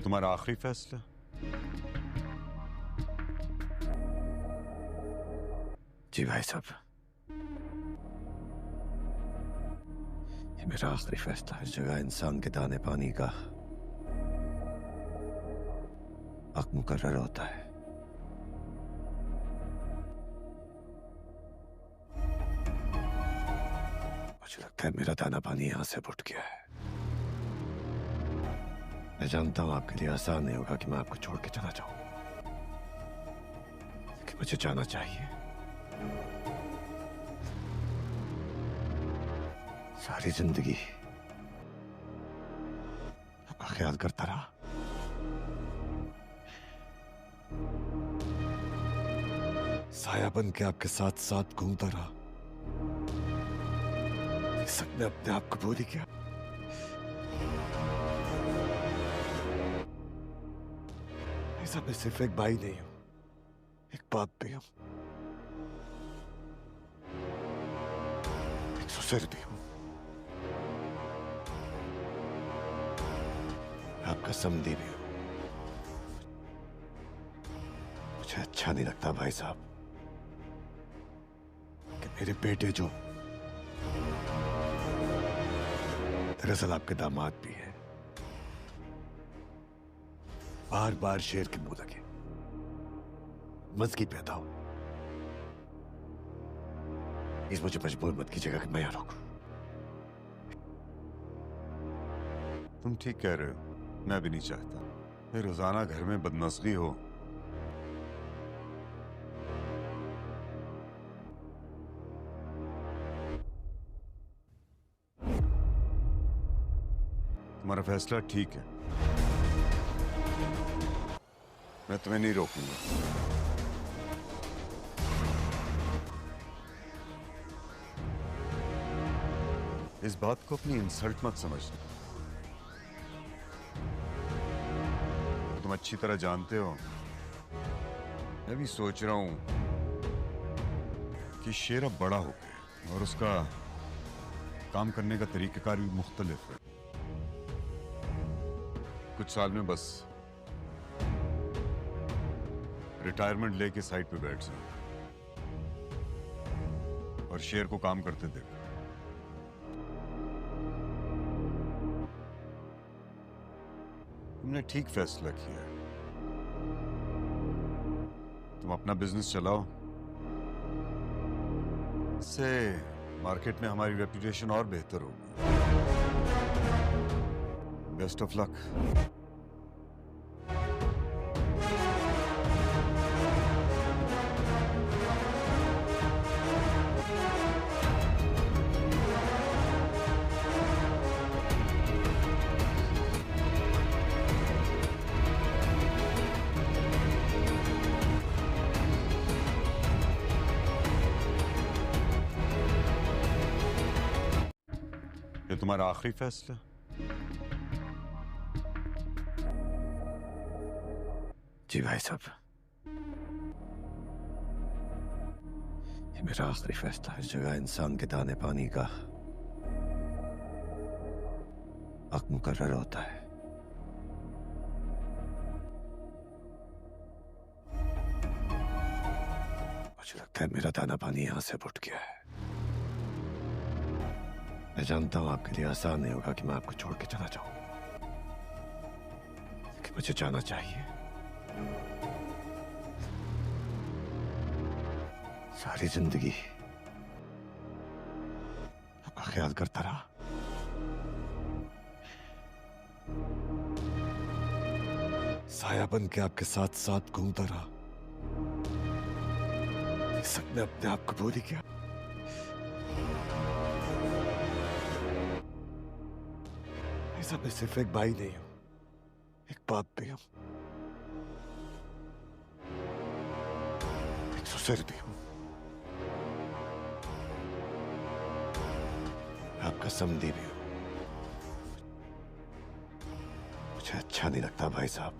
तुम्हारा आखिरी फैसला? जी भाई साहब, ये मेरा आखिरी फैसला है। इस जगह इंसान के दाने पानी का हक मुकर्रर होता है। मुझे लगता है मेरा दाना पानी यहां से उठ गया है। मैं जानता हूं आपके लिए आसान नहीं होगा कि मैं आपको छोड़ के चला जाऊं, लेकिन मुझे जाना चाहिए। सारी जिंदगी आपका ख्याल करता रहा, साया बन के आपके साथ साथ घूमता रहा। इस वक्त मैं अपने आप को भूल ही गया। ऐसा मैं सिर्फ एक भाई नहीं हूं, एक बाप भी हूं, एक ससुर भी हूं, आपका समधी भी हूं। मुझे अच्छा नहीं लगता भाई साहब कि मेरे बेटे जो दरअसल आपके दामाद भी है, बार बार शेर के मुंह लगे, मजगी पैदा हो। इस मुझे मजबूर मत कीजिएगा कि मैं यहां रुकूं। तुम ठीक कह रहे हो, मैं भी नहीं चाहता कि रोजाना घर में बदमज़गी हो। तुम्हारा फैसला ठीक है, मैं तुम्हें नहीं रोकूंगा। इस बात को अपनी इंसल्ट मत समझना। तुम अच्छी तरह जानते हो, मैं भी सोच रहा हूं कि शेर अब बड़ा हो गया और उसका काम करने का तरीकाकार भी मुख्तलिफ है। कुछ साल में बस रिटायरमेंट लेके साइड पे बैठ जाओ और शेर को काम करते देखो। तुमने ठीक फैसला किया है। तुम अपना बिजनेस चलाओ, इससे मार्केट में हमारी रेपुटेशन और बेहतर होगी। Best of luck. ये तुम्हारा आखिरी फैसला? जी भाई साहब, ये मेरा आखिरी फैसला है। इस जगह इंसान के दाने पानी का हक मुकर्रर होता है। मुझे लगता है मेरा दाना पानी यहां से उठ गया है। मैं जानता हूं आपके लिए आसान नहीं होगा कि मैं आपको छोड़ के चला जाऊं, लेकिन मुझे जाना चाहिए। सारी जिंदगी आपका ख्याल करता रहा, साया बन के आपके साथ साथ घूमता रहा। इस वक्त मैं अपने आप को भूल ही गया। ऐसा मैं सिर्फ एक भाई नहीं हूं, एक बाप भी हूं, एक ससुर भी हूं, आपका समधी भी हूं। मुझे अच्छा नहीं लगता भाई साहब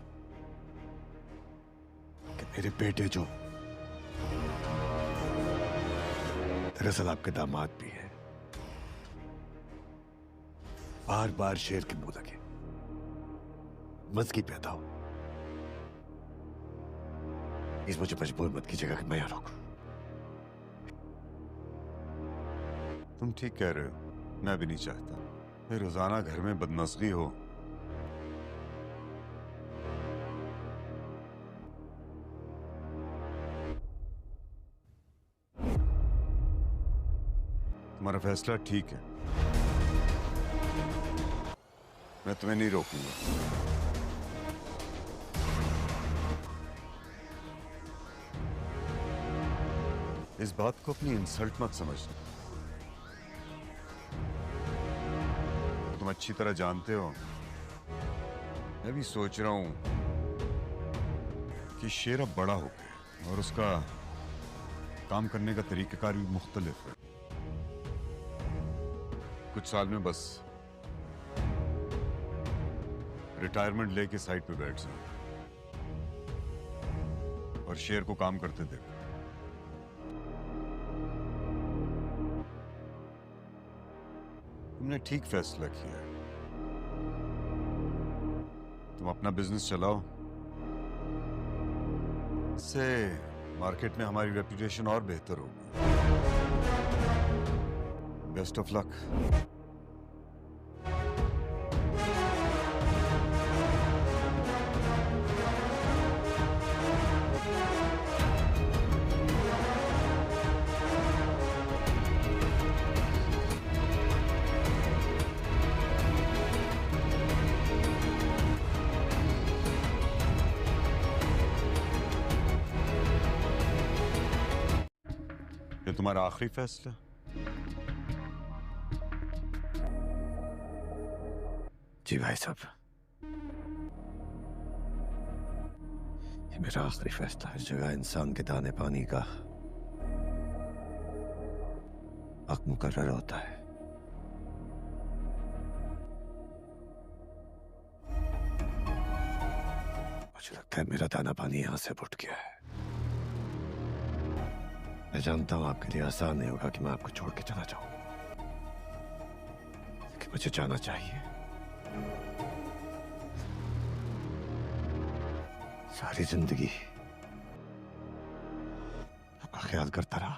कि मेरे बेटे जो दरअसल आपके दामाद भी है, बार बार शेर के मुंह लगे, मजगी पैदा हो। प्लीज मुझे मजबूर मत कीजिएगा कि मैं यहाँ रुकूं। तुम ठीक कह रहे हो, मैं भी नहीं चाहता कि रोजाना घर में बदमज़गी हो। तुम्हारा फैसला ठीक है, मैं तुम्हें नहीं रोकूंगा। इस बात को अपनी इंसल्ट मत समझना। तुम अच्छी तरह जानते हो, मैं भी सोच रहा हूं कि शेर अब बड़ा हो गया और उसका काम करने का तरीकाकार भी मुख्तलिफ है। कुछ साल में बस रिटायरमेंट लेके साइड पे बैठ जाऊं और शेर को काम करते देखो। तुमने ठीक फैसला किया है। तुम अपना बिजनेस चलाओ, इससे मार्केट में हमारी रेपुटेशन और बेहतर होगी। Best of luck. ये तुम्हारा आखिरी फैसला? जी भाई साहब, ये मेरा आखिरी फैसला। हर जगह इंसान के दाने पानी का हक मुकर्रर होता है। मुझे लगता है मेरा दाना पानी यहां से उठ गया है। मैं जानता हूं आपके लिए आसान नहीं होगा कि मैं आपको छोड़ के चला जाऊं, लेकिन मुझे जाना चाहिए। सारी जिंदगी आपका ख्याल करता रहा।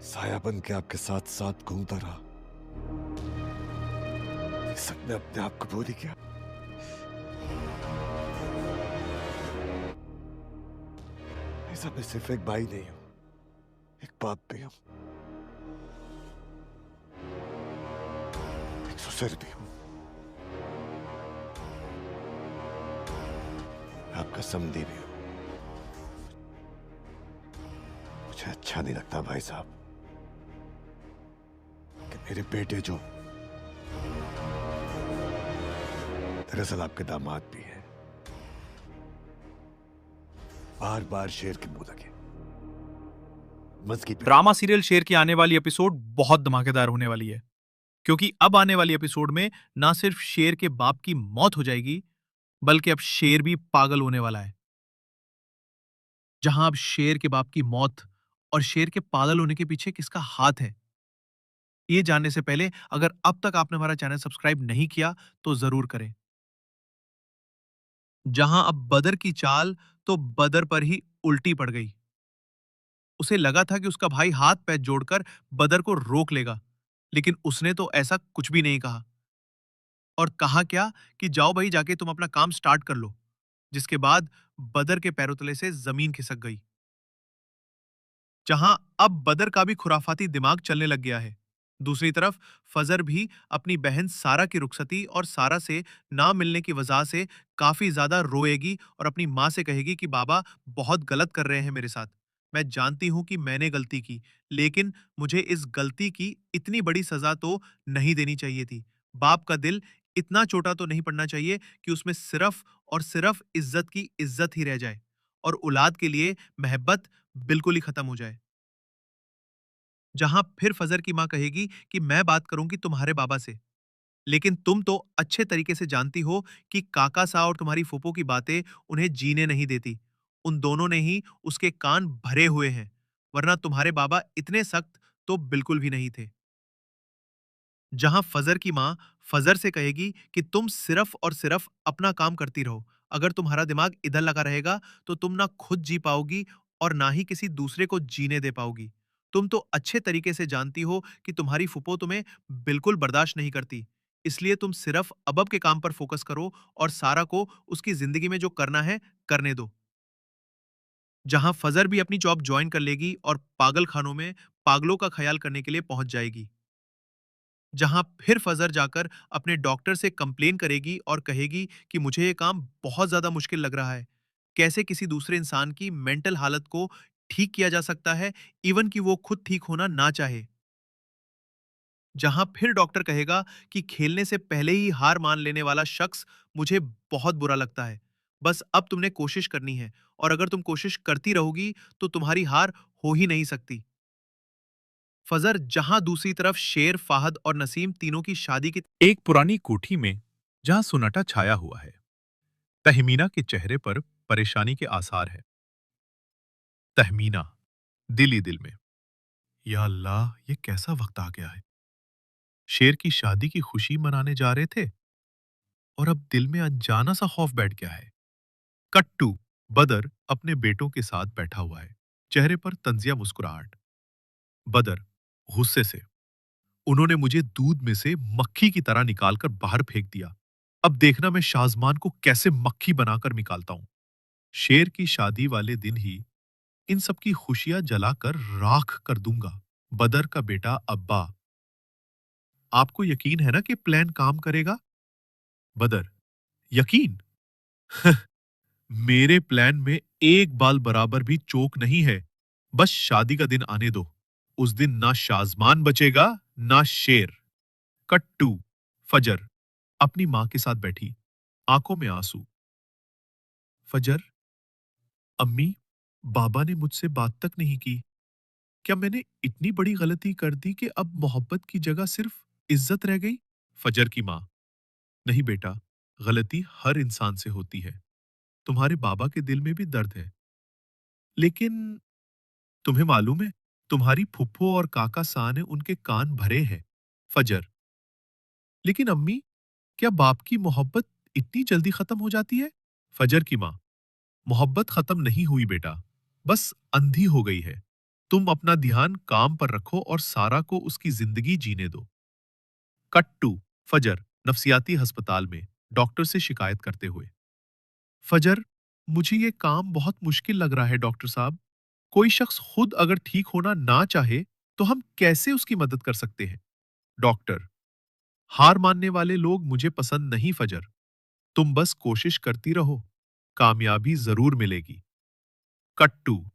साया बन के आपके साथ साथ घूमता रहा। इस सब ने अपने आप को भूल ही किया। ऐसा मैं सिर्फ एक भाई नहीं हूं, एक बाप भी हूं, एक ससुर भी हूं। आपका समधी भी हूं। मुझे अच्छा नहीं लगता भाई साहब कि मेरे बेटे जो दरअसल आपके दामाद भी हैं, बार बार शेर के मुंह लगे। ड्रामा सीरियल शेर की आने वाली एपिसोड बहुत धमाकेदार होने वाली है, क्योंकि अब आने वाली एपिसोड में ना सिर्फ शेर के बाप की मौत हो जाएगी, बल्कि अब शेर भी पागल होने वाला है। जहां अब शेर के बाप की मौत और शेर के पागल होने के पीछे किसका हाथ है, ये जानने से पहले अगर अब तक आपने हमारा चैनल सब्सक्राइब नहीं किया तो जरूर करें। जहां अब बदर की चाल तो बदर पर ही उल्टी पड़ गई। उसे लगा था कि उसका भाई हाथ पैर जोड़कर बदर को रोक लेगा, लेकिन उसने तो ऐसा कुछ भी नहीं कहा। और कहा क्या कि जाओ भाई, जाके तुम अपना काम स्टार्ट कर लो, जिसके बाद बदर के पैरों तले से जमीन खिसक गई। जहां अब बदर का भी खुराफाती दिमाग चलने लग गया है। दूसरी तरफ फजर भी अपनी बहन सारा की रुखसती और सारा से ना मिलने की वजह से काफी ज्यादा रोएगी और अपनी माँ से कहेगी कि बाबा बहुत गलत कर रहे हैं मेरे साथ। मैं जानती हूं कि मैंने गलती की, लेकिन मुझे इस गलती की इतनी बड़ी सजा तो नहीं देनी चाहिए थी। बाप का दिल इतना छोटा तो नहीं पड़ना चाहिए कि उसमें सिर्फ और सिर्फ इज्जत की इज्जत ही रह जाए और औलाद के लिए मोहब्बत बिल्कुल ही खत्म हो जाए। जहां फिर फजर की मां कहेगी कि मैं बात करूंगी तुम्हारे बाबा से, लेकिन तुम तो अच्छे तरीके से जानती हो कि काका सा और तुम्हारी फूफो की बातें उन्हें जीने नहीं देती। उन दोनों ने ही उसके कान भरे हुए हैं, वरना तुम्हारे बाबा इतने सख्त तो बिल्कुल भी नहीं थे। जहां फजर की माँ फजर से कहेगी कि तुम सिर्फ और सिर्फ अपना काम करती रहो। अगर तुम्हारा दिमाग इधर लगा रहेगा तो तुम ना खुद जी पाओगी और ना ही किसी दूसरे को जीने दे पाओगी। तुम तो अच्छे तरीके से जानती हो कि तुम्हारी फुप्पो तुम्हें बिल्कुल बर्दाश्त नहीं करती। इसलिए तुम सिर्फ अब के काम पर फोकस करो और सारा को उसकी जिंदगी में जो करना है करने दो। जहां फजर भी अपनी जॉब ज्वाइन कर लेगी और पागल खानों में पागलों का ख्याल करने के लिए पहुंच जाएगी। जहां फिर फजर जाकर अपने डॉक्टर से कंप्लेन करेगी और कहेगी कि मुझे ये काम बहुत ज्यादा मुश्किल लग रहा है। कैसे किसी दूसरे इंसान की मेंटल हालत को ठीक किया जा सकता है, इवन कि वो खुद ठीक होना ना चाहे। जहां फिर डॉक्टर कहेगा कि खेलने से पहले ही हार मान लेने वाला शख्स मुझे बहुत बुरा लगता है। बस अब तुमने कोशिश करनी है और अगर तुम कोशिश करती रहोगी तो तुम्हारी हार हो ही नहीं सकती। फजर जहां दूसरी तरफ शेर, फाहद और नसीम तीनों की शादी की एक पुरानी कोठी में जहां सुनाटा छाया हुआ है, तहमीना के चेहरे पर परेशानी के आसार है। तहमीना दिल ही दिल में, या अल्लाह, ये कैसा वक्त आ गया है। शेर की शादी की खुशी मनाने जा रहे थे और अब दिल में अनजाना सा खौफ बैठ गया है। कट्टू बदर अपने बेटों के साथ बैठा हुआ है, चेहरे पर तंजिया मुस्कुराहट। बदर गुस्से से, उन्होंने मुझे दूध में से मक्खी की तरह निकालकर बाहर फेंक दिया। अब देखना मैं शाजमान को कैसे मक्खी बनाकर निकालता हूं। शेर की शादी वाले दिन ही इन सब की खुशियां जलाकर राख कर दूंगा। बदर का बेटा अब्बा, आपको यकीन है ना कि प्लान काम करेगा? बदर, यकीन? मेरे प्लान में एक बाल बराबर भी चोक नहीं है। बस शादी का दिन आने दो। उस दिन ना शाजमान बचेगा, ना शेर। कट्टू फजर अपनी मां के साथ बैठी, आंखों में आंसू। फजर, अम्मी, बाबा ने मुझसे बात तक नहीं की। क्या मैंने इतनी बड़ी गलती कर दी कि अब मोहब्बत की जगह सिर्फ इज्जत रह गई? फजर की मां, नहीं बेटा, गलती हर इंसान से होती है। तुम्हारे बाबा के दिल में भी दर्द है, लेकिन तुम्हें मालूम है, तुम्हारी फुप्पो और काका सा ने उनके कान भरे हैं। फजर, लेकिन अम्मी, क्या बाप की मोहब्बत इतनी जल्दी खत्म हो जाती है? फजर की मां, मोहब्बत खत्म नहीं हुई बेटा, बस अंधी हो गई है। तुम अपना ध्यान काम पर रखो और सारा को उसकी जिंदगी जीने दो। कट्टू फजर नफसियाती अस्पताल में डॉक्टर से शिकायत करते हुए। फजर, मुझे ये काम बहुत मुश्किल लग रहा है डॉक्टर साहब। कोई शख्स खुद अगर ठीक होना ना चाहे तो हम कैसे उसकी मदद कर सकते हैं? डॉक्टर, हार मानने वाले लोग मुझे पसंद नहीं फजर। तुम बस कोशिश करती रहो, कामयाबी जरूर मिलेगी। कट्टू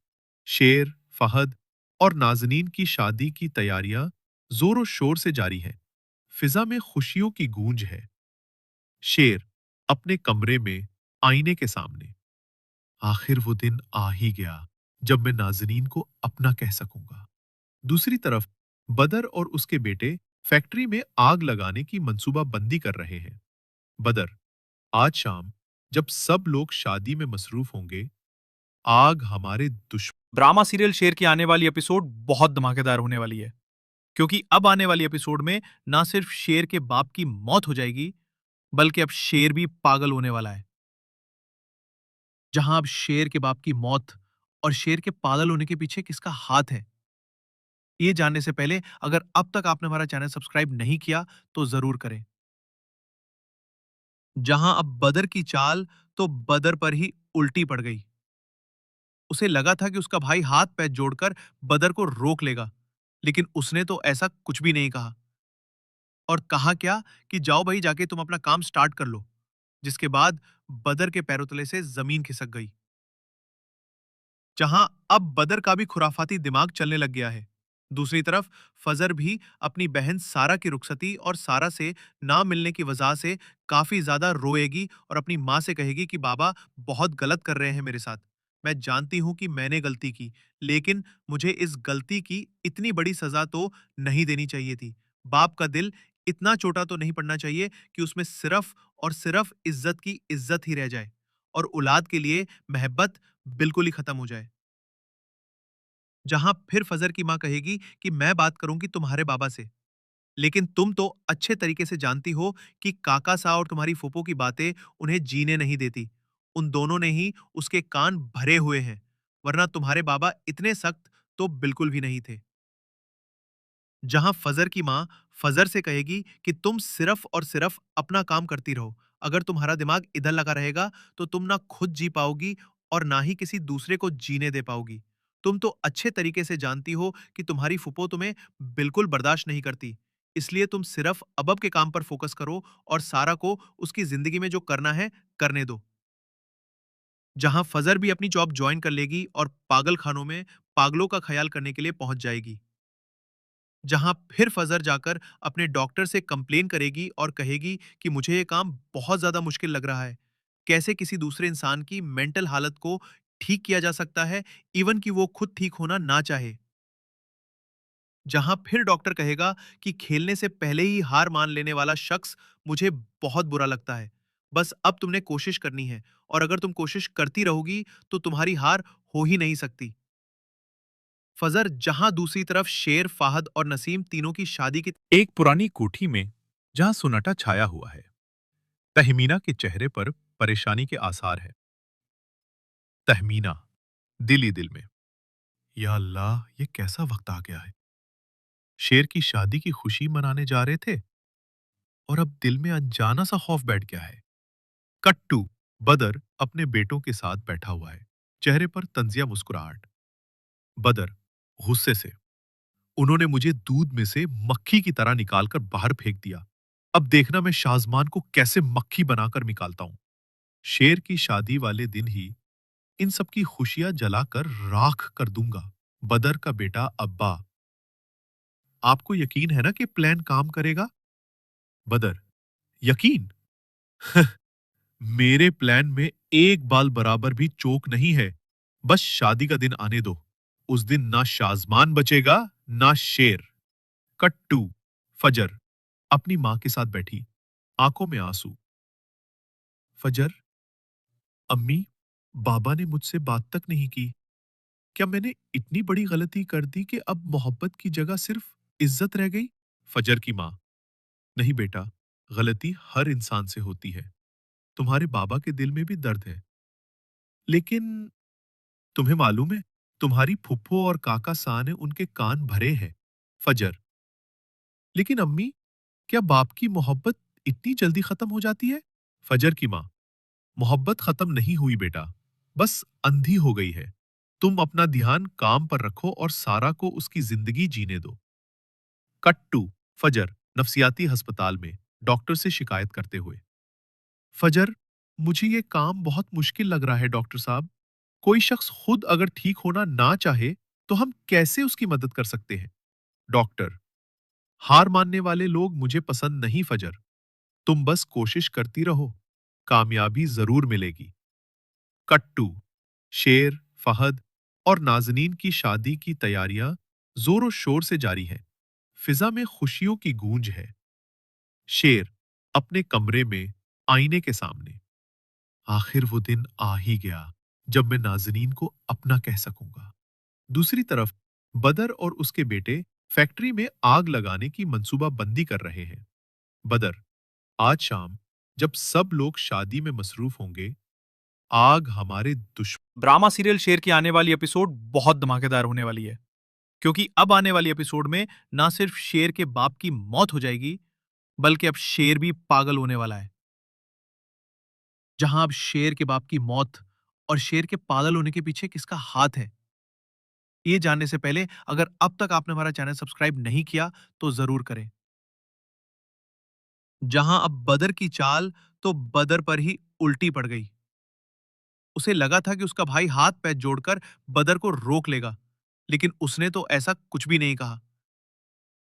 शेर, फहद और नाजनीन की शादी की तैयारियां जोरों शोर से जारी हैं। फिजा में खुशियों की गूंज है। शेर अपने कमरे में आईने के सामने, आखिर वो दिन आ ही गया जब मैं नाजनीन को अपना कह सकूंगा। दूसरी तरफ बदर और उसके बेटे फैक्ट्री में आग लगाने की मंसूबा बंदी कर रहे हैं। बदर, आज शाम जब सब लोग शादी में मसरूफ होंगे, आग हमारे दुश्मन। ड्रामा सीरियल शेर की आने वाली एपिसोड बहुत धमाकेदार होने वाली है, क्योंकि अब आने वाली एपिसोड में ना सिर्फ शेर के बाप की मौत हो जाएगी, बल्कि अब शेर भी पागल होने वाला है। जहां अब शेर के बाप की मौत और शेर के पागल होने के पीछे किसका हाथ है, ये जानने से पहले अगर अब तक आपने हमारा चैनल सब्सक्राइब नहीं किया तो जरूर करें। जहां अब बदर की चाल तो बदर पर ही उल्टी पड़ गई। उसे लगा था कि उसका भाई हाथ पैर जोड़कर बदर को रोक लेगा, लेकिन उसने तो ऐसा कुछ भी नहीं कहा। और कहा क्या कि जाओ भाई, जाके तुम अपना काम स्टार्ट कर लो। जिसके बाद बदर के पैरों तले से जमीन खिसक गई। जहां अब बदर का भी खुराफाती दिमाग चलने लग गया है। दूसरी तरफ फजर भी अपनी बहन सारा की रुखसती और सारा से ना मिलने की वजह से काफी ज्यादा रोएगी और अपनी माँ से कहेगी कि बाबा बहुत गलत कर रहे हैं मेरे साथ। मैं जानती हूं कि मैंने गलती की, लेकिन मुझे इस गलती की इतनी बड़ी सजा तो नहीं देनी चाहिए थी। बाप का दिल इतना छोटा तो नहीं पड़ना चाहिए कि उसमें सिर्फ और सिर्फ इज्जत की इज्जत ही रह जाए और औलाद के लिए मोहब्बत बिल्कुल ही खत्म हो जाए। जहां फिर फजर की मां कहेगी कि मैं बात करूंगी तुम्हारे बाबा से। लेकिन तुम तो अच्छे तरीके से जानती हो कि काका सा और तुम्हारी फूफो की बातें उन्हें जीने नहीं देती। उन दोनों ने ही उसके कान भरे हुए हैं, वरना तुम्हारे बाबा इतने सख्त तो बिल्कुल भी नहीं थे। जहां फजर की माँ फजर से कहेगी कि तुम सिर्फ और सिर्फ अपना काम करती रहो। अगर तुम्हारा दिमाग इधर लगा रहेगा तो तुम ना खुद जी पाओगी और ना ही किसी दूसरे को जीने दे पाओगी। तुम तो अच्छे तरीके से जानती हो कि तुम्हारी फुप्पो तुम्हें बिल्कुल बर्दाश्त नहीं करती। इसलिए तुम सिर्फ अब के काम पर फोकस करो और सारा को उसकी जिंदगी में जो करना है करने दो। जहां फजर भी अपनी जॉब ज्वाइन कर लेगी और पागल खानों में पागलों का ख्याल करने के लिए पहुंच जाएगी। जहां फिर फजर जाकर अपने डॉक्टर से कंप्लेन करेगी और कहेगी कि मुझे ये काम बहुत ज्यादा मुश्किल लग रहा है। कैसे किसी दूसरे इंसान की मेंटल हालत को ठीक किया जा सकता है, इवन कि वो खुद ठीक होना ना चाहे। जहां फिर डॉक्टर कहेगा कि खेलने से पहले ही हार मान लेने वाला शख्स मुझे बहुत बुरा लगता है। बस अब तुमने कोशिश करनी है, और अगर तुम कोशिश करती रहोगी तो तुम्हारी हार हो ही नहीं सकती। फजर जहां दूसरी तरफ शेर, फाहद और नसीम तीनों की शादी की एक पुरानी कोठी में जहां सुनाटा छाया हुआ है, तहमीना के चेहरे पर परेशानी के आसार है। तहमीना दिल ही दिल में, या अल्लाह, ये कैसा वक्त आ गया है। शेर की शादी की खुशी मनाने जा रहे थे और अब दिल में अनजाना सा खौफ बैठ गया है। कट्टू बदर अपने बेटों के साथ बैठा हुआ है, चेहरे पर तंजिया मुस्कुराहट। बदर गुस्से से, उन्होंने मुझे दूध में से मक्खी की तरह निकालकर बाहर फेंक दिया। अब देखना मैं शाजमान को कैसे मक्खी बनाकर निकालता हूं। शेर की शादी वाले दिन ही इन सब की खुशियां जलाकर राख कर दूंगा। बदर का बेटा अब्बा, आपको यकीन है ना कि प्लान काम करेगा? बदर, यकीन? मेरे प्लान में एक बाल बराबर भी चोक नहीं है। बस शादी का दिन आने दो। उस दिन ना शाजमान बचेगा, ना शेर। कट्टू फजर अपनी मां के साथ बैठी, आंखों में आंसू। फजर, अम्मी, बाबा ने मुझसे बात तक नहीं की। क्या मैंने इतनी बड़ी गलती कर दी कि अब मोहब्बत की जगह सिर्फ इज्जत रह गई? फजर की मां, नहीं बेटा, गलती हर इंसान से होती है। तुम्हारे बाबा के दिल में भी दर्द है, लेकिन तुम्हें मालूम है, तुम्हारी फुप्पो और काका सा ने उनके कान भरे हैं। फजर, लेकिन अम्मी, क्या बाप की मोहब्बत इतनी जल्दी खत्म हो जाती है? फजर की मां, मोहब्बत खत्म नहीं हुई बेटा, बस अंधी हो गई है। तुम अपना ध्यान काम पर रखो और सारा को उसकी जिंदगी जीने दो। कट्टू फजर नफसियाती अस्पताल में डॉक्टर से शिकायत करते हुए। फजर, मुझे ये काम बहुत मुश्किल लग रहा है डॉक्टर साहब। कोई शख्स खुद अगर ठीक होना ना चाहे तो हम कैसे उसकी मदद कर सकते हैं? डॉक्टर, हार मानने वाले लोग मुझे पसंद नहीं फजर। तुम बस कोशिश करती रहो, कामयाबी जरूर मिलेगी। कट्टू शेर, फहद और नाजनीन की शादी की तैयारियां जोरों शोर से जारी हैं। फिजा में खुशियों की गूंज है। शेर अपने कमरे में आईने के सामने, आखिर वो दिन आ ही गया जब मैं नाजनीन को अपना कह सकूंगा। दूसरी तरफ बदर और उसके बेटे फैक्ट्री में आग लगाने की मंसूबा बंदी कर रहे हैं। बदर, आज शाम जब सब लोग शादी में मसरूफ होंगे, आग हमारे दुश्मन। ड्रामा सीरियल शेर की आने वाली एपिसोड बहुत धमाकेदार होने वाली है, क्योंकि अब आने वाली एपिसोड में ना सिर्फ शेर के बाप की मौत हो जाएगी, बल्कि अब शेर भी पागल होने वाला है। जहां अब शेर के बाप की मौत और शेर के पागल होने के पीछे किसका हाथ है, ये जानने से पहले अगर अब तक आपने हमारा चैनल सब्सक्राइब नहीं किया तो जरूर करें। जहां अब बदर की चाल तो बदर पर ही उल्टी पड़ गई। उसे लगा था कि उसका भाई हाथ पैर जोड़कर बदर को रोक लेगा, लेकिन उसने तो ऐसा कुछ भी नहीं कहा।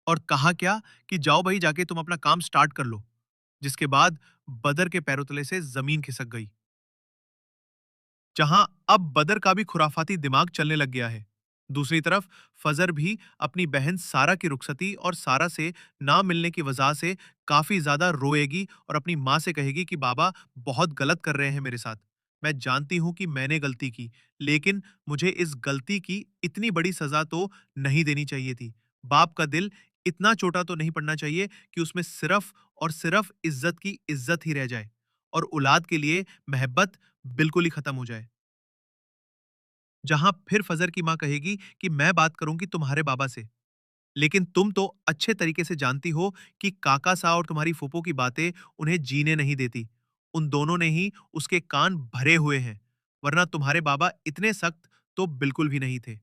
और कहा क्या कि जाओ भाई, जाके तुम अपना काम स्टार्ट कर लो। जिसके बाद बदर के पैरों तले से जमीन खिसक गई। जहां अब बदर का भी खुराफाती दिमाग चलने लग गया है। दूसरी तरफ फजर भी अपनी बहन सारा की रुखसती और सारा से ना मिलने की वजह से काफी ज्यादा रोएगी और अपनी माँ से कहेगी कि बाबा बहुत गलत कर रहे हैं मेरे साथ। मैं जानती हूं कि मैंने गलती की, लेकिन मुझे इस गलती की इतनी बड़ी सजा तो नहीं देनी चाहिए थी। बाप का दिल इतना छोटा तो नहीं पड़ना चाहिए कि उसमें सिर्फ और सिर्फ इज्जत की इज्जत ही रह जाए और औलाद के लिए मोहब्बत बिल्कुल ही खत्म हो जाए। जहां फिर फजर की मां कहेगी कि मैं बात करूंगी तुम्हारे बाबा से, लेकिन तुम तो अच्छे तरीके से जानती हो कि काका सा और तुम्हारी फूफो की बातें उन्हें जीने नहीं देती। उन दोनों ने ही उसके कान भरे हुए हैं, वरना तुम्हारे बाबा इतने सख्त तो बिल्कुल भी नहीं थे।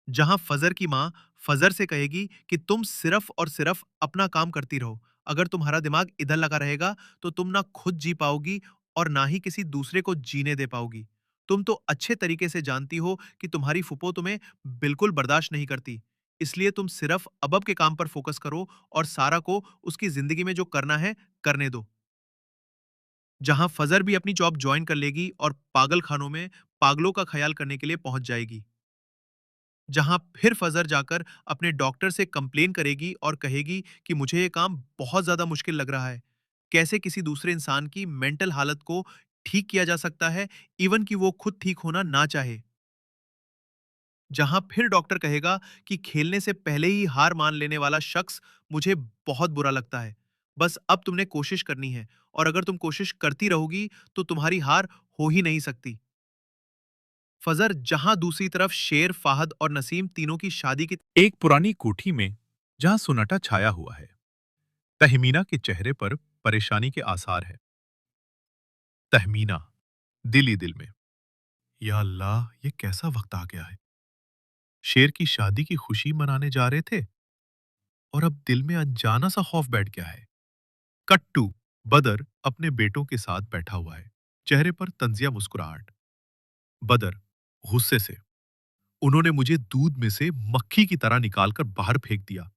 जहां फजर की मां फजर से कहेगी कि तुम सिर्फ और सिर्फ अपना काम करती रहो। अगर तुम्हारा दिमाग इधर लगा रहेगा तो तुम ना खुद जी पाओगी और ना ही किसी दूसरे को जीने दे पाओगी। तुम तो अच्छे तरीके से जानती हो कि तुम्हारी फुप्पो तुम्हें बिल्कुल बर्दाश्त नहीं करती। इसलिए तुम सिर्फ अब के काम पर फोकस करो और सारा को उसकी जिंदगी में जो करना है करने दो। जहां फजर भी अपनी जॉब ज्वाइन कर लेगी और पागल खानों में पागलों का ख्याल करने के लिए पहुंच जाएगी। जहां फिर फजर जाकर अपने डॉक्टर से कंप्लेन करेगी और कहेगी कि मुझे ये काम बहुत ज्यादा मुश्किल लग रहा है। कैसे किसी दूसरे इंसान की मेंटल हालत को ठीक किया जा सकता है, इवन कि वो खुद ठीक होना ना चाहे। जहां फिर डॉक्टर कहेगा कि खेलने से पहले ही हार मान लेने वाला शख्स मुझे बहुत बुरा लगता है। बस अब तुमने कोशिश करनी है और अगर तुम कोशिश करती रहोगी तो तुम्हारी हार हो ही नहीं सकती। फजर जहां दूसरी तरफ शेर, फाहद और नसीम तीनों की शादी की एक पुरानी कोठी में जहां सुनाटा छाया हुआ है, तहमीना के चेहरे पर परेशानी के आसार है। तहमीना दिल ही दिल में, या अल्लाह, ये कैसा वक्त आ गया है। शेर की शादी की खुशी मनाने जा रहे थे और अब दिल में अनजाना सा खौफ बैठ गया है। कट टू, बदर अपने बेटों के साथ बैठा हुआ है, चेहरे पर तंजिया मुस्कुराहट। बदर गुस्से से, उन्होंने मुझे दूध में से मक्खी की तरह निकालकर बाहर फेंक दिया।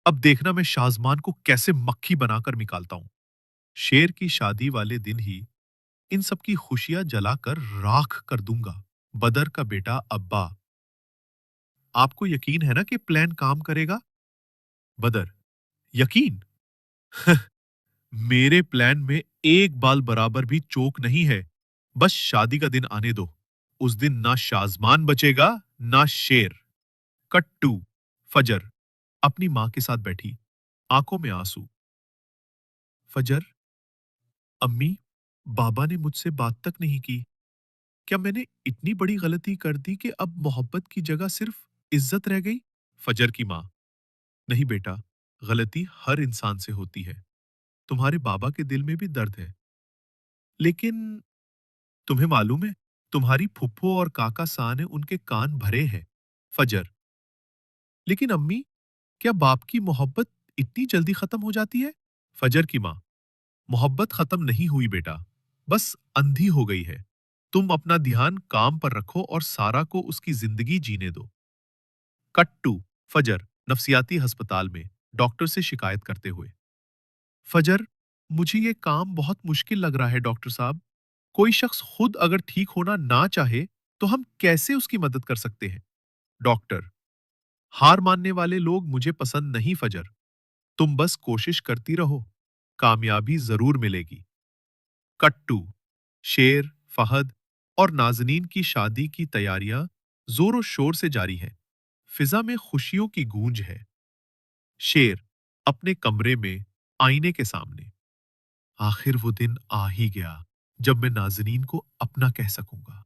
अब देखना मैं शाजमान को कैसे मक्खी बनाकर निकालता हूं। शेर की शादी वाले दिन ही इन सब की खुशियां जलाकर राख कर दूंगा। बदर का बेटा अब्बा, आपको यकीन है ना कि प्लान काम करेगा? बदर, यकीन? मेरे प्लान में एक बाल बराबर भी चोक नहीं है। बस शादी का दिन आने दो। उस दिन ना शाजमान बचेगा, ना शेर। कट टू, फजर अपनी मां के साथ बैठी, आंखों में आंसू। फजर, अम्मी, बाबा ने मुझसे बात तक नहीं की। क्या मैंने इतनी बड़ी गलती कर दी कि अब मोहब्बत की जगह सिर्फ इज्जत रह गई? फजर की मां, नहीं बेटा, गलती हर इंसान से होती है। तुम्हारे बाबा के दिल में भी दर्द है, लेकिन तुम्हें मालूम है, तुम्हारी फुप्पो और काका सा ने उनके कान भरे हैं। फजर, लेकिन अम्मी, क्या बाप की मोहब्बत इतनी जल्दी खत्म हो जाती है? फजर की मां, मोहब्बत खत्म नहीं हुई बेटा, बस अंधी हो गई है। तुम अपना ध्यान काम पर रखो और सारा को उसकी जिंदगी जीने दो। कट टू, फजर नफसियाती अस्पताल में डॉक्टर से शिकायत करते हुए। फजर, मुझे ये काम बहुत मुश्किल लग रहा है डॉक्टर साहब। कोई शख्स खुद अगर ठीक होना ना चाहे तो हम कैसे उसकी मदद कर सकते हैं? डॉक्टर, हार मानने वाले लोग मुझे पसंद नहीं फजर। तुम बस कोशिश करती रहो, कामयाबी जरूर मिलेगी। कट टू, शेर, फहद और नाजनीन की शादी की तैयारियां जोरों शोर से जारी हैं। फिजा में खुशियों की गूंज है। शेर अपने कमरे में आईने के सामने, आखिर वो दिन आ ही गया जब मैं नाजनीन को अपना कह सकूंगा।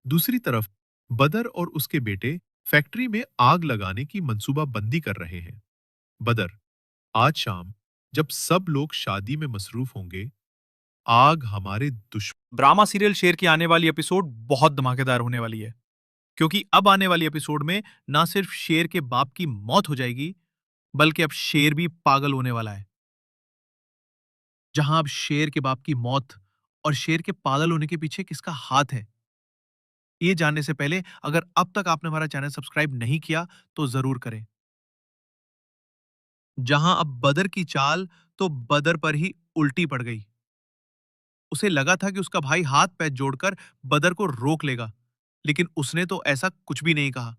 दूसरी तरफ बदर और उसके बेटे फैक्ट्री में आग लगाने की मंसूबाबंदी कर रहे हैं। बदर, आज शाम जब सब लोग शादी में मसरूफ होंगे, आग हमारे दुश्मन। ड्रामा सीरियल शेर की आने वाली एपिसोड बहुत धमाकेदार होने वाली है, क्योंकि अब आने वाली एपिसोड में ना सिर्फ शेर के बाप की मौत हो जाएगी, बल्कि अब शेर भी पागल होने वाला है। जहां अब शेर के बाप की मौत और शेर के पागल होने के पीछे किसका हाथ है, ये जानने से पहले अगर अब तक आपने हमारा चैनल सब्सक्राइब नहीं किया तो जरूर करें। जहां अब बदर की चाल तो बदर पर ही उल्टी पड़ गई। उसे लगा था कि उसका भाई हाथ पैर जोड़कर बदर को रोक लेगा, लेकिन उसने तो ऐसा कुछ भी नहीं कहा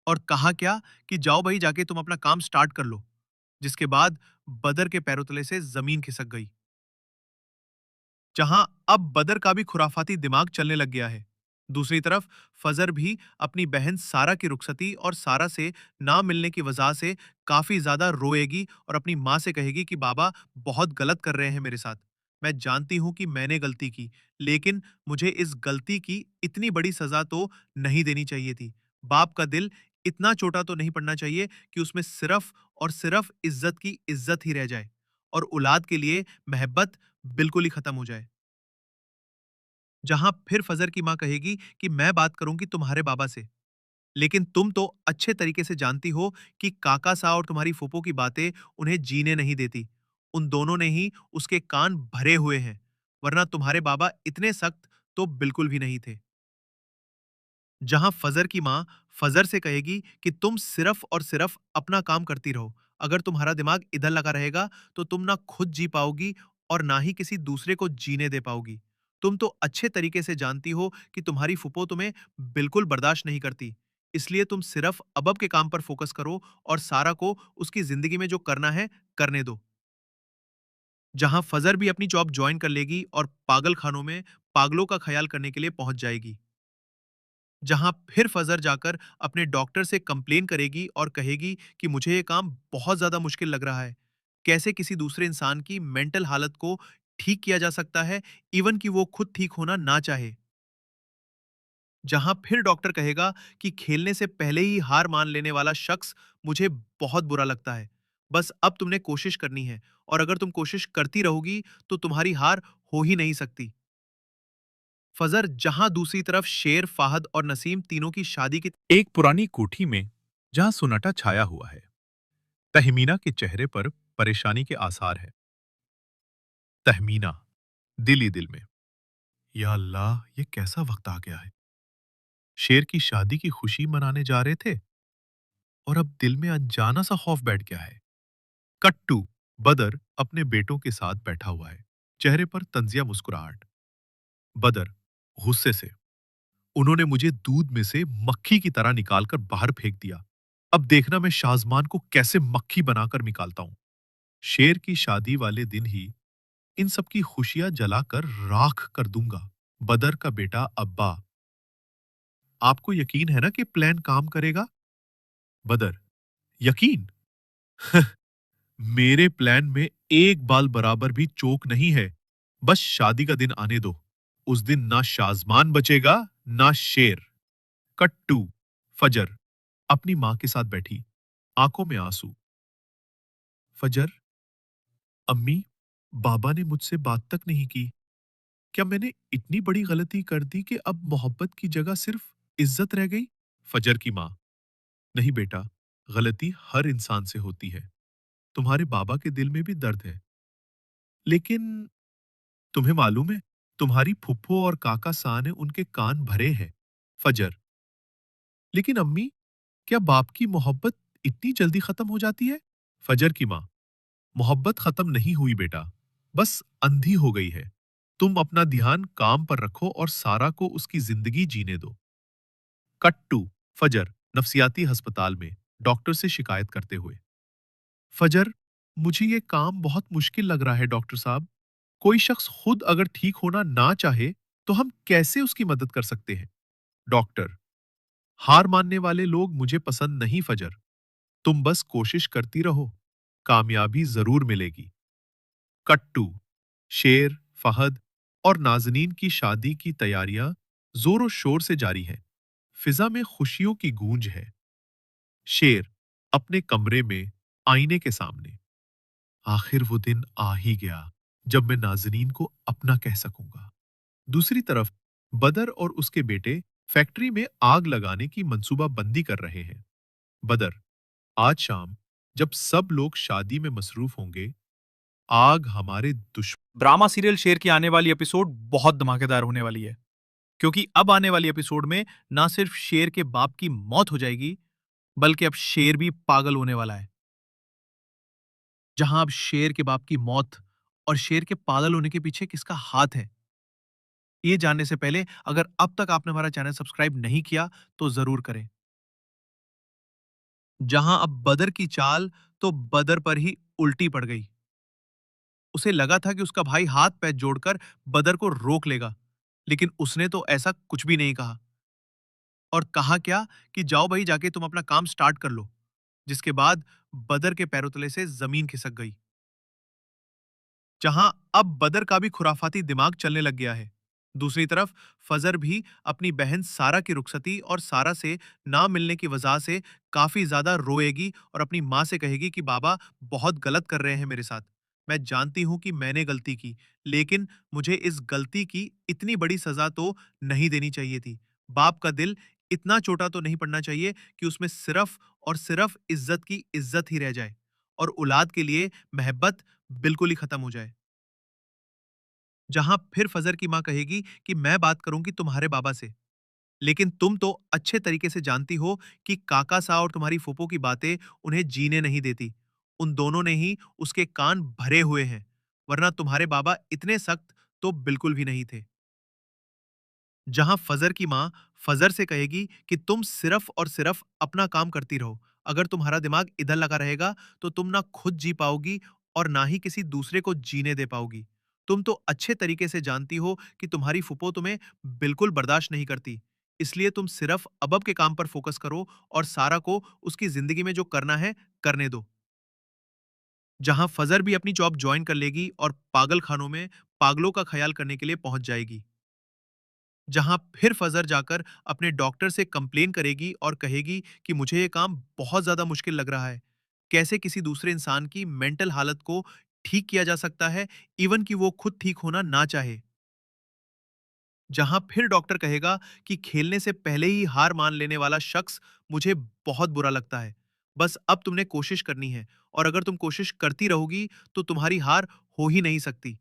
और कहा क्या कि जाओ भाई, जाके तुम अपना काम स्टार्ट कर लो। जिसके बाद बदर के पैरों तले से जमीन खिसक गई। जहां अब बदर का भी खुराफाती दिमाग चलने लग गया है। दूसरी तरफ फजर भी अपनी बहन सारा की रुखसती और सारा से ना मिलने की वजह से काफी ज्यादा रोएगी और अपनी माँ से कहेगी कि बाबा बहुत गलत कर रहे हैं मेरे साथ। मैं जानती हूँ कि मैंने गलती की, लेकिन मुझे इस गलती की इतनी बड़ी सजा तो नहीं देनी चाहिए थी। बाप का दिल इतना छोटा तो नहीं पड़ना चाहिए कि उसमें सिर्फ और सिर्फ इज्जत की इज्जत ही रह जाए और औलाद के लिए मोहब्बत बिल्कुल ही खत्म हो जाए। जहां फिर फजर की मां कहेगी कि मैं बात करूंगी तुम्हारे बाबा से, लेकिन तुम तो अच्छे तरीके से जानती हो कि काका सा और तुम्हारी फूफो की बातें उन्हें जीने नहीं देती। उन दोनों ने ही उसके कान भरे हुए हैं, वरना तुम्हारे बाबा इतने सख्त तो बिल्कुल भी नहीं थे। जहां फजर की मां फजर से कहेगी कि तुम सिर्फ और सिर्फ अपना काम करती रहो। अगर तुम्हारा दिमाग इधर लगा रहेगा तो तुम ना खुद जी पाओगी और ना ही किसी दूसरे को जीने दे पाओगी। तुम तो अच्छे तरीके से जानती हो कि तुम्हारी फुप्पो तुम्हें बिल्कुल बर्दाश्त नहीं करती। इसलिए तुम सिर्फ अब के काम पर फोकस करो और सारा को उसकी जिंदगी में जो करना है करने दो। जहां फजर भी अपनी जॉब ज्वाइन कर लेगी और पागल खानों में पागलों का ख्याल करने के लिए पहुंच जाएगी। जहां फिर फजर जाकर अपने डॉक्टर से कंप्लेन करेगी और कहेगी कि मुझे ये काम बहुत ज्यादा मुश्किल लग रहा है। कैसे किसी दूसरे इंसान की मेंटल हालत को ठीक किया जा सकता है, इवन कि वो खुद ठीक होना ना चाहे। जहां फिर डॉक्टर कहेगा कि खेलने से पहले ही हार मान लेने वाला शख्स मुझे बहुत बुरा लगता है। बस अब तुमने कोशिश करनी है और अगर तुम कोशिश करती रहोगी तो तुम्हारी हार हो ही नहीं सकती। फजर जहां दूसरी तरफ शेर, फाहद और नसीम तीनों की शादी की एक पुरानी कोठी में जहां सुनाटा छाया हुआ है, तहमीना के चेहरे पर परेशानी के आसार है। तहमीना दिल ही दिल में, या अल्लाह, ये कैसा वक्त आ गया है। शेर की शादी की खुशी मनाने जा रहे थे और अब दिल में अनजाना सा खौफ बैठ गया है। कट्टू बदर अपने बेटों के साथ बैठा हुआ है, चेहरे पर तंजिया मुस्कुराहट। बदर गुस्से से, उन्होंने मुझे दूध में से मक्खी की तरह निकालकर बाहर फेंक दिया। अब देखना मैं शाजमान को कैसे मक्खी बनाकर निकालता हूं। शेर की शादी वाले दिन ही इन सब की खुशियां जलाकर राख कर दूंगा। बदर का बेटा अब्बा, आपको यकीन है ना कि प्लान काम करेगा? बदर, यकीन? मेरे प्लान में एक बाल बराबर भी चोक नहीं है। बस शादी का दिन आने दो। उस दिन ना शाजमान बचेगा, ना शेर। कट्टू फजर अपनी मां के साथ बैठी, आंखों में आंसू। फजर, अम्मी, बाबा ने मुझसे बात तक नहीं की। क्या मैंने इतनी बड़ी गलती कर दी कि अब मोहब्बत की जगह सिर्फ इज्जत रह गई? फजर की मां, नहीं बेटा, गलती हर इंसान से होती है। तुम्हारे बाबा के दिल में भी दर्द है, लेकिन तुम्हें मालूम है, तुम्हारी फुप्पो और काका सा ने उनके कान भरे हैं। फजर, लेकिन अम्मी, क्या बाप की मोहब्बत इतनी जल्दी खत्म हो जाती है? फजर की मां, मोहब्बत खत्म नहीं हुई बेटा, बस अंधी हो गई है। तुम अपना ध्यान काम पर रखो और सारा को उसकी जिंदगी जीने दो। कट्टू फजर नफसियाती अस्पताल में डॉक्टर से शिकायत करते हुए। फजर, मुझे ये काम बहुत मुश्किल लग रहा है डॉक्टर साहब। कोई शख्स खुद अगर ठीक होना ना चाहे तो हम कैसे उसकी मदद कर सकते हैं? डॉक्टर, हार मानने वाले लोग मुझे पसंद नहीं फजर। तुम बस कोशिश करती रहो, कामयाबी जरूर मिलेगी। कट्टू, शेर, फहद और नाजनीन की शादी की तैयारियां जोरों शोर से जारी हैं। फिजा में खुशियों की गूंज है। शेर अपने कमरे में आईने के सामने, आखिर वो दिन आ ही गया जब मैं नाजनीन को अपना कह सकूंगा। दूसरी तरफ बदर और उसके बेटे फैक्ट्री में आग लगाने की मंसूबा बंदी कर रहे हैं। बदर, आज शाम जब सब लोग शादी में मसरूफ होंगे, आग हमारे दुश्मन। ड्रामा सीरियल शेर की आने वाली एपिसोड बहुत धमाकेदार होने वाली है, क्योंकि अब आने वाली एपिसोड में ना सिर्फ शेर के बाप की मौत हो जाएगी, बल्कि अब शेर भी पागल होने वाला है। जहां अब शेर के बाप की मौत और शेर के पागल होने के पीछे किसका हाथ है, ये जानने से पहले अगर अब तक आपने हमारा चैनल सब्सक्राइब नहीं किया तो जरूर करें। जहां अब बदर की चाल तो बदर पर ही उल्टी पड़ गई। उसे लगा था कि उसका भाई हाथ पैर जोड़कर बदर को रोक लेगा, लेकिन उसने तो ऐसा कुछ भी नहीं कहा और कहा क्या कि जाओ भाई जाके तुम अपना काम स्टार्ट कर लो। जिसके बाद बदर के पैरों तले से जमीन खिसक गई। जहां अब बदर का भी खुराफाती दिमाग चलने लग गया है। दूसरी तरफ फजर भी अपनी बहन सारा की रुखसती और सारा से ना मिलने की वजह से काफी ज्यादा रोएगी और अपनी माँ से कहेगी कि बाबा बहुत गलत कर रहे हैं मेरे साथ। मैं जानती हूं कि मैंने गलती की, लेकिन मुझे इस गलती की इतनी बड़ी सजा तो नहीं देनी चाहिए थी। बाप का दिल इतना छोटा तो नहीं पड़ना चाहिए कि उसमें सिर्फ और सिर्फ इज्जत की इज्जत ही रह जाए और औलाद के लिए मोहब्बत बिल्कुल ही खत्म हो जाए। जहां फिर फजर की मां कहेगी कि मैं बात करूंगी तुम्हारे बाबा से, लेकिन तुम तो अच्छे तरीके से जानती हो कि काका सा और तुम्हारी फूफो की बातें उन्हें जीने नहीं देती। उन दोनों ने ही उसके कान भरे हुए हैं, वरना तुम्हारे बाबा इतने सख्त तो बिल्कुल भी नहीं थे। जहां फजर की मां फजर से कहेगी कि तुम सिर्फ और सिर्फ अपना काम करती रहो। अगर तुम्हारा दिमाग इधर लगा रहेगा तो तुम ना खुद जी पाओगी और ना ही किसी दूसरे को जीने दे पाओगी। तुम तो अच्छे तरीके से जानती हो कि तुम्हारी फुप्पो तुम्हें बिल्कुल बर्दाश्त नहीं करती। इसलिए तुम सिर्फ अब के काम पर फोकस करो और सारा को उसकी जिंदगी में जो करना है करने दो। जहां फजर भी अपनी जॉब ज्वाइन कर लेगी और पागल खानों में पागलों का ख्याल करने के लिए पहुंच जाएगी। जहां फिर फजर जाकर अपने डॉक्टर से कंप्लेन करेगी और कहेगी कि मुझे ये काम बहुत ज्यादा मुश्किल लग रहा है। कैसे किसी दूसरे इंसान की मेंटल हालत को ठीक किया जा सकता है, इवन कि वो खुद ठीक होना ना चाहे। जहां फिर डॉक्टर कहेगा कि खेलने से पहले ही हार मान लेने वाला शख्स मुझे बहुत बुरा लगता है। बस अब तुमने कोशिश करनी है और अगर तुम कोशिश करती रहोगी तो तुम्हारी हार हो ही नहीं सकती।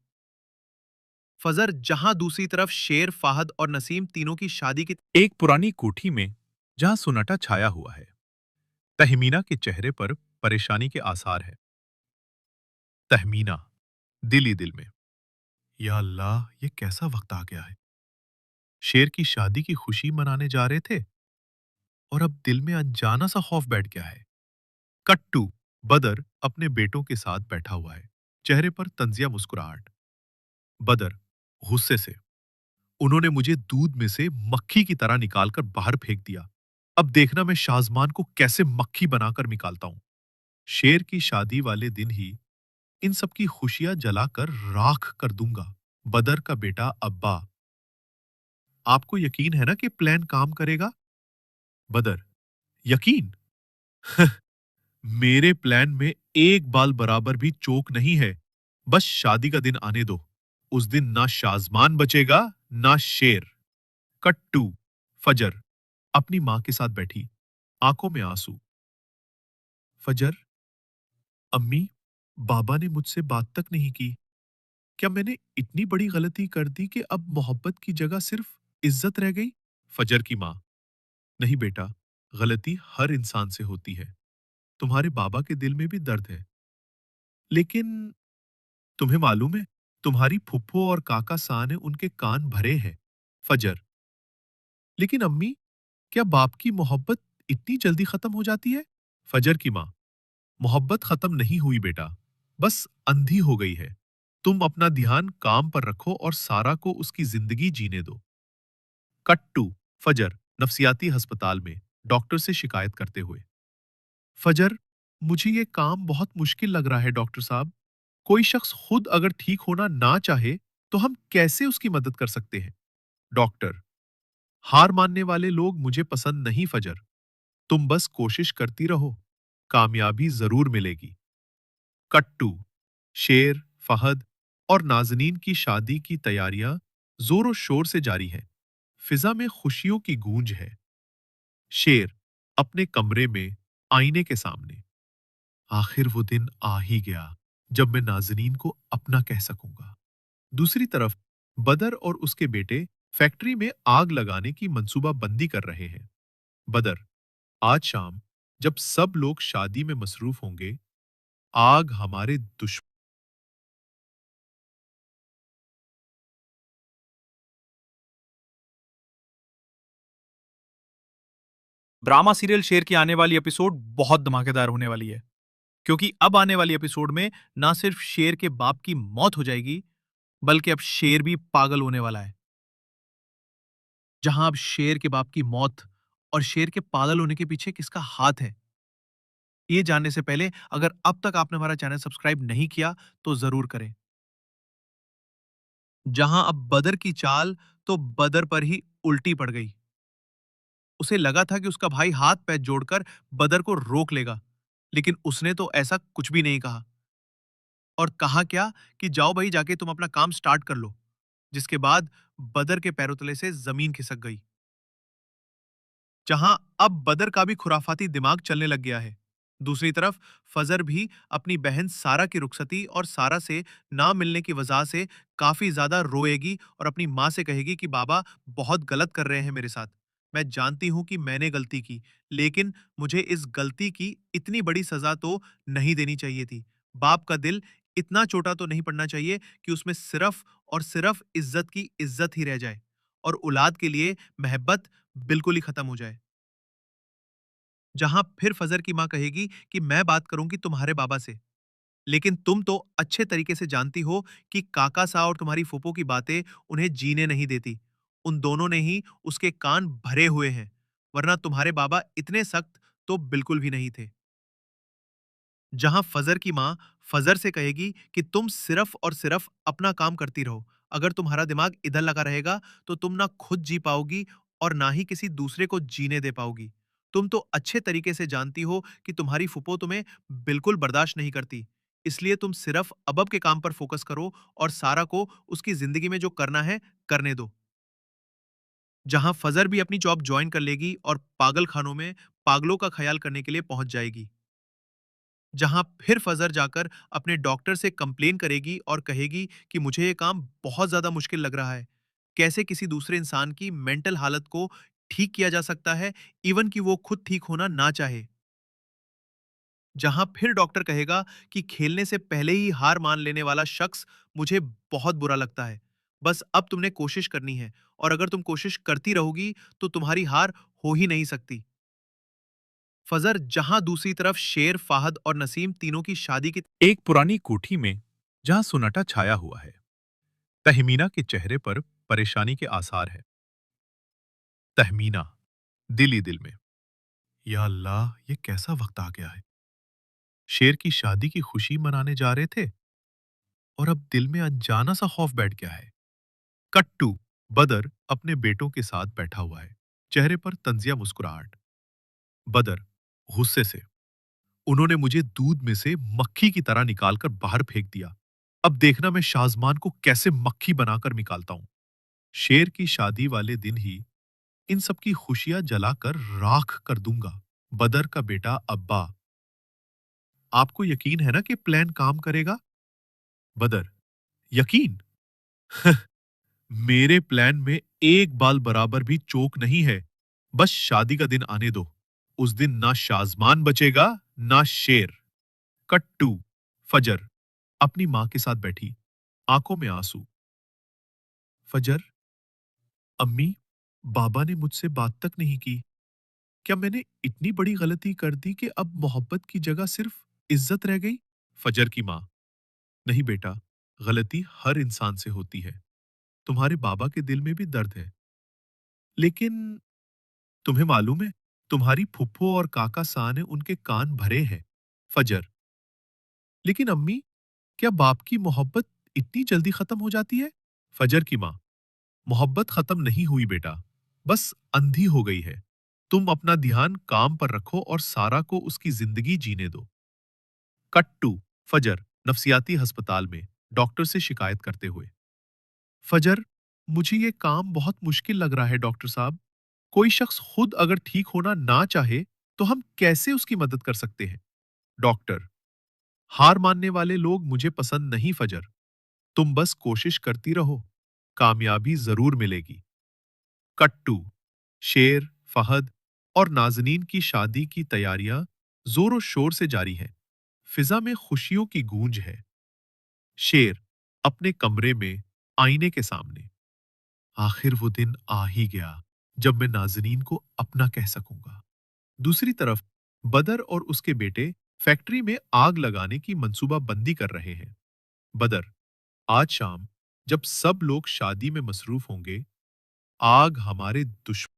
फजर जहां दूसरी तरफ शेर, फाहद और नसीम तीनों की शादी की एक पुरानी कोठी में जहां सुनाटा छाया हुआ है, तहमीना के चेहरे पर परेशानी के आसार है। तहमीना दिल ही दिल में, या अल्लाह ये कैसा वक्त आ गया है। शेर की शादी की खुशी मनाने जा रहे थे और अब दिल में अनजाना सा खौफ बैठ गया है। कट्टू बदर अपने बेटों के साथ बैठा हुआ है, चेहरे पर तंजिया मुस्कुराहट। बदर गुस्से से, उन्होंने मुझे दूध में से मक्खी की तरह निकालकर बाहर फेंक दिया। अब देखना मैं शाजमान को कैसे मक्खी बनाकर निकालता हूं। शेर की शादी वाले दिन ही इन सब की खुशियां जलाकर राख कर दूंगा। बदर का बेटा अब्बा, आपको यकीन है ना कि प्लान काम करेगा? बदर, यकीन? मेरे प्लान में एक बाल बराबर भी चोक नहीं है। बस शादी का दिन आने दो। उस दिन ना शाजमान बचेगा, ना शेर। कट्टू फजर अपनी मां के साथ बैठी, आंखों में आंसू। फजर, अम्मी, बाबा ने मुझसे बात तक नहीं की। क्या मैंने इतनी बड़ी गलती कर दी कि अब मोहब्बत की जगह सिर्फ इज्जत रह गई? फजर की मां, नहीं बेटा, गलती हर इंसान से होती है। तुम्हारे बाबा के दिल में भी दर्द है, लेकिन तुम्हें मालूम है, तुम्हारी फुप्पो और काका सा ने उनके कान भरे हैं। फजर, लेकिन अम्मी, क्या बाप की मोहब्बत इतनी जल्दी खत्म हो जाती है? फजर की मां, मोहब्बत खत्म नहीं हुई बेटा, बस अंधी हो गई है। तुम अपना ध्यान काम पर रखो और सारा को उसकी जिंदगी जीने दो। कट्टू फजर नफसियाती अस्पताल में डॉक्टर से शिकायत करते हुए। फजर, मुझे ये काम बहुत मुश्किल लग रहा है डॉक्टर साहब। कोई शख्स खुद अगर ठीक होना ना चाहे तो हम कैसे उसकी मदद कर सकते हैं? डॉक्टर, हार मानने वाले लोग मुझे पसंद नहीं फजर। तुम बस कोशिश करती रहो, कामयाबी जरूर मिलेगी। कट्टू शेर, फहद और नाजनीन की शादी की तैयारियां जोरों शोर से जारी है। फिजा में खुशियों की गूंज है। शेर अपने कमरे में आईने के सामने, आखिर वो दिन आ ही गया जब मैं नाजनीन को अपना कह सकूंगा। दूसरी तरफ बदर और उसके बेटे फैक्ट्री में आग लगाने की मंसूबाबंदी कर रहे हैं। बदर, आज शाम जब सब लोग शादी में मसरूफ होंगे, आग हमारे दुश्मन। ड्रामा सीरियल शेर की आने वाली एपिसोड बहुत धमाकेदार होने वाली है, क्योंकि अब आने वाली एपिसोड में ना सिर्फ शेर के बाप की मौत हो जाएगी, बल्कि अब शेर भी पागल होने वाला है। जहां अब शेर के बाप की मौत और शेर के पागल होने के पीछे किसका हाथ है, ये जानने से पहले अगर अब तक आपने हमारा चैनल सब्सक्राइब नहीं किया तो जरूर करें। जहां अब बदर की चाल तो बदर पर ही उल्टी पड़ गई। उसे लगा था कि उसका भाई हाथ पैर जोड़कर बदर को रोक लेगा, लेकिन उसने तो ऐसा कुछ भी नहीं कहा। और कहा क्या कि जाओ भाई, जाके तुम अपना काम स्टार्ट कर लो। जिसके बाद बदर के पैरों तले से जमीन खिसक गई। जहां अब बदर का भी खुराफाती दिमाग चलने लग गया है। दूसरी तरफ फजर भी अपनी बहन सारा की रुखसती और सारा से ना मिलने की वजह से काफी ज्यादा रोएगी और अपनी माँ से कहेगी कि बाबा बहुत गलत कर रहे हैं मेरे साथ। मैं जानती हूं कि मैंने गलती की, लेकिन मुझे इस गलती की इतनी बड़ी सजा तो नहीं देनी चाहिए थी। बाप का दिल इतना छोटा तो नहीं पड़ना चाहिए कि उसमें सिर्फ और सिर्फ इज्जत की इज्जत ही रह जाए और औलाद के लिए मोहब्बत बिल्कुल ही खत्म हो जाए। जहां फिर फजर की मां कहेगी कि मैं बात करूंगी तुम्हारे बाबा से, लेकिन तुम तो अच्छे तरीके से जानती हो कि काका सा और तुम्हारी फूफो की बातें उन्हें जीने नहीं देती। उन दोनों ने ही उसके कान भरे हुए हैं, वरना तुम्हारे बाबा इतने सख्त तो बिल्कुल भी नहीं थे। जहां फजर की मां फजर से कहेगी कि तुम सिर्फ और सिर्फ अपना काम करती रहो। अगर तुम्हारा दिमाग इधर लगा रहेगा तो तुम ना खुद जी पाओगी और ना ही किसी दूसरे को जीने दे पाओगी। तुम तो अच्छे तरीके से जानती हो कि तुम्हारी फुप्पो तुम्हें बिल्कुल बर्दाश्त नहीं करती। इसलिए तुम सिर्फ अब के काम पर फोकस करो और सारा को उसकी जिंदगी में जो करना है करने दो। जहां फजर भी अपनी जॉब ज्वाइन कर लेगी और पागल खानों में पागलों का ख्याल करने के लिए पहुंच जाएगी। जहां फिर फजर जाकर अपने डॉक्टर से कंप्लेन करेगी और कहेगी कि मुझे ये काम बहुत ज्यादा मुश्किल लग रहा है। कैसे किसी दूसरे इंसान की मेंटल हालत को ठीक किया जा सकता है, इवन कि वो खुद ठीक होना ना चाहे। जहां फिर डॉक्टर कहेगा कि खेलने से पहले ही हार मान लेने वाला शख्स मुझे बहुत बुरा लगता है। बस अब तुमने कोशिश करनी है, और अगर तुम कोशिश करती रहोगी तो तुम्हारी हार हो ही नहीं सकती। फजर जहां दूसरी तरफ शेर, फाहद और नसीम तीनों की शादी की एक पुरानी कोठी में जहां सुनाटा छाया हुआ है, तहमीना के चेहरे पर परेशानी के आसार है। तहमीना दिल ही दिल में, या अल्लाह, ये कैसा वक्त आ गया है। शेर की शादी की खुशी मनाने जा रहे थे और अब दिल में अनजाना सा खौफ बैठ गया है। कट्टू बदर अपने बेटों के साथ बैठा हुआ है, चेहरे पर तंजिया मुस्कुराहट। बदर गुस्से से, उन्होंने मुझे दूध में से मक्खी की तरह निकालकर बाहर फेंक दिया। अब देखना मैं शाजमान को कैसे मक्खी बनाकर निकालता हूं। शेर की शादी वाले दिन ही इन सब की खुशियां जलाकर राख कर दूंगा। बदर का बेटा अब्बा, आपको यकीन है ना कि प्लान काम करेगा? बदर, यकीन? मेरे प्लान में एक बाल बराबर भी चोक नहीं है। बस शादी का दिन आने दो। उस दिन ना शाजमान बचेगा, ना शेर। कट्टू फजर अपनी मां के साथ बैठी, आंखों में आंसू। फजर, अम्मी, बाबा ने मुझसे बात तक नहीं की। क्या मैंने इतनी बड़ी गलती कर दी कि अब मोहब्बत की जगह सिर्फ इज्जत रह गई? फजर की मां, नहीं बेटा, गलती हर इंसान से होती है। तुम्हारे बाबा के दिल में भी दर्द है, लेकिन तुम्हें मालूम है, तुम्हारी फुप्पो और काका सा ने उनके कान भरे हैं। फजर, लेकिन अम्मी, क्या बाप की मोहब्बत इतनी जल्दी खत्म हो जाती है? फजर की मां, मोहब्बत खत्म नहीं हुई बेटा, बस अंधी हो गई है। तुम अपना ध्यान काम पर रखो और सारा को उसकी जिंदगी जीने दो। कट्टू फजर नफसियाती अस्पताल में डॉक्टर से शिकायत करते हुए। फजर, मुझे ये काम बहुत मुश्किल लग रहा है डॉक्टर साहब। कोई शख्स खुद अगर ठीक होना ना चाहे तो हम कैसे उसकी मदद कर सकते हैं? डॉक्टर, हार मानने वाले लोग मुझे पसंद नहीं फजर। तुम बस कोशिश करती रहो, कामयाबी जरूर मिलेगी। कट्टू शेर, फहद और नाजनीन की शादी की तैयारियां जोरों शोर से जारी हैं। फिजा में खुशियों की गूंज है। शेर अपने कमरे में आईने के सामने, आखिर वो दिन आ ही गया जब मैं नाजनीन को अपना कह सकूंगा। दूसरी तरफ बदर और उसके बेटे फैक्ट्री में आग लगाने की मंसूबा बंदी कर रहे हैं। बदर, आज शाम जब सब लोग शादी में मसरूफ होंगे, आग हमारे दुश्मन